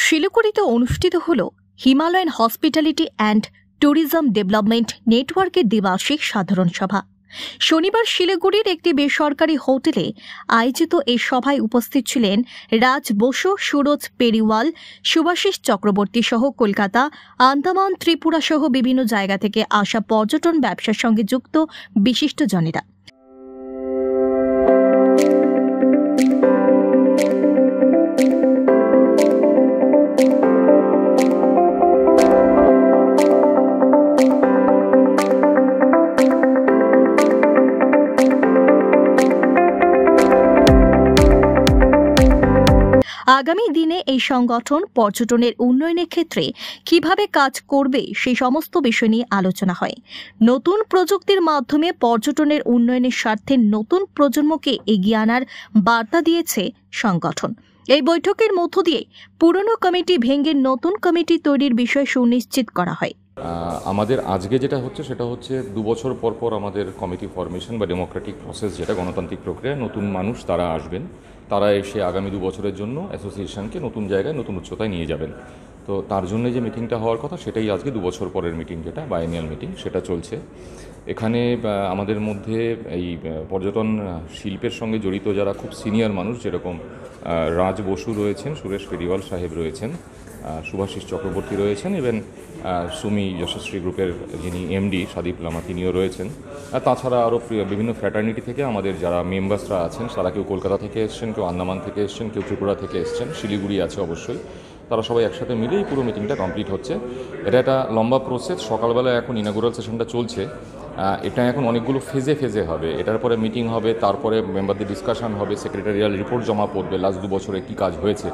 শিলিগুড়িতে অনুষ্ঠিত হল Himalayan hospitality and tourism development নেটওয়ার্কের দ্বিবার্ষিক সাধারণ সভা। শনিবার শিলিগুড়ির একটি বেসরকারি হোটেলে আয়োজিত এই সভায় উপস্থিত ছিলেন রাজ বসু, সুরজ পেরিওয়াল, শুভাশিস চক্রবর্তী সহ কলকাতা, আন্দামান, ত্রিপুরা সহ বিভিন্ন জায়গা থেকে আসা পর্যটন ব্যবসার সঙ্গে যুক্ত বিশিষ্টজনেরা। আগামী দিনে এই সংগঠন পর্যটনের উন্নয়নের ক্ষেত্রে কিভাবে কাজ করবে সেই সমস্ত বিষয় নিয়ে আলোচনা হয়। নতুন প্রযুক্তির মাধ্যমে পর্যটনের উন্নয়নের স্বার্থে নতুন প্রজন্মকে এগিয়ে আনার বার্তা দিয়েছে সংগঠন। এই বৈঠকের মধ্য দিয়ে পুরনো কমিটি ভেঙে নতুন কমিটি তৈরির বিষয় সুনিশ্চিত করা হয়। আমাদের আজকে যেটা হচ্ছে সেটা হচ্ছে 2 বছর পর পর আমাদের কমিটি ফরমেশন বা ডেমোক্রেটিক প্রসেস, যেটা গণতান্ত্রিক প্রক্রিয়া, নতুন মানুষ তারা আসবেন, তারা এসে আগামী 2 বছরের জন্য অ্যাসোসিয়েশনকে নতুন জায়গায় নতুন উচ্চতায় নিয়ে যাবেন। তো তার জন্য যে মিটিংটা হওয়ার কথা সেটাই আজকে 2 বছর পরের মিটিং, যেটা বাইএনিয়াল মিটিং, সেটা চলছে। এখানে আমাদের মধ্যে এই পর্যটন শিল্পের সঙ্গে জড়িত যারা খুব সিনিয়র মানুষ, যেরকম রাজ বসু রয়েছেন, সুরেশ পেরিওয়াল সাহেব রয়েছেন, শুভাশিস চক্রবর্তী রয়েছেন, ইভেন সুমি যশস্বী গ্রুপের যিনি এমডি সাদীপ লামা তিনিও রয়েছেন। আর তাছাড়া আরও বিভিন্ন ফ্র্যাটার্নিটি থেকে আমাদের যারা মেম্বার্সরা আছেন, তারা কেউ কলকাতা থেকে এসছেন, কেউ আন্দামান থেকে এসছেন, কেউ ত্রিপুরা থেকে এসছেন, শিলিগুড়ি আছে অবশ্যই। তারা সবাই একসাথে মিলেই পুরো মিটিংটা কমপ্লিট হচ্ছে। এটা একটা লম্বা প্রসেস। সকালবেলা এখন ইনাগুরাল সেশনটা চলছে। এটা এখন অনেকগুলো ফেজে ফেজে হবে। এটার পরে মিটিং হবে, তারপরে মেম্বারদের ডিসকাশন হবে, সেক্রেটারিয়াল রিপোর্ট জমা পড়বে লাস্ট 2 বছরে কী কাজ হয়েছে,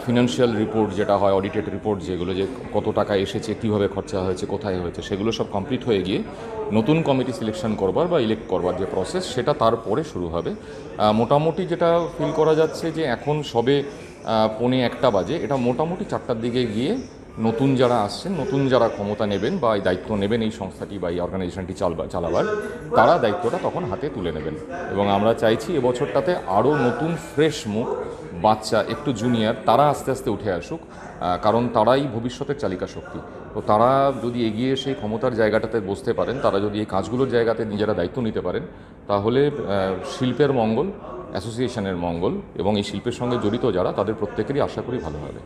ফিনান্সিয়াল রিপোর্ট যেটা হয়, অডিটেড রিপোর্ট যেগুলো, যে কত টাকা এসেছে, কীভাবে খরচা হয়েছে, কোথায় হয়েছে, সেগুলো সব কমপ্লিট হয়ে গিয়ে নতুন কমিটি সিলেকশন করবার বা ইলেক্ট করবার যে প্রসেস, সেটা তারপরে শুরু হবে। মোটামুটি যেটা ফিল করা যাচ্ছে যে এখন সবে 1:45 বাজে, এটা মোটামুটি 4টার দিকে গিয়ে নতুন যারা আসছেন, নতুন যারা ক্ষমতা নেবেন বা এই দায়িত্ব নেবেন এই সংস্থাটি বা এই অর্গানাইজেশনটি চালাবার, তারা দায়িত্বটা তখন হাতে তুলে নেবেন। এবং আমরা চাইছি এবছরটাতে আরও নতুন ফ্রেশ মুখ, বাচ্চা, একটু জুনিয়র, তারা আস্তে আস্তে উঠে আসুক, কারণ তারাই ভবিষ্যতের চালিকা শক্তি। তো তারা যদি এগিয়ে সেই ক্ষমতার জায়গাটাতে বসতে পারেন, তারা যদি এই কাজগুলোর জায়গাতে নিজেরা দায়িত্ব নিতে পারেন, তাহলে শিল্পের মঙ্গল, অ্যাসোসিয়েশনের মঙ্গল এবং এই শিল্পের সঙ্গে জড়িত যারা, তাদের প্রত্যেকেরই আশা করি ভালো হবে।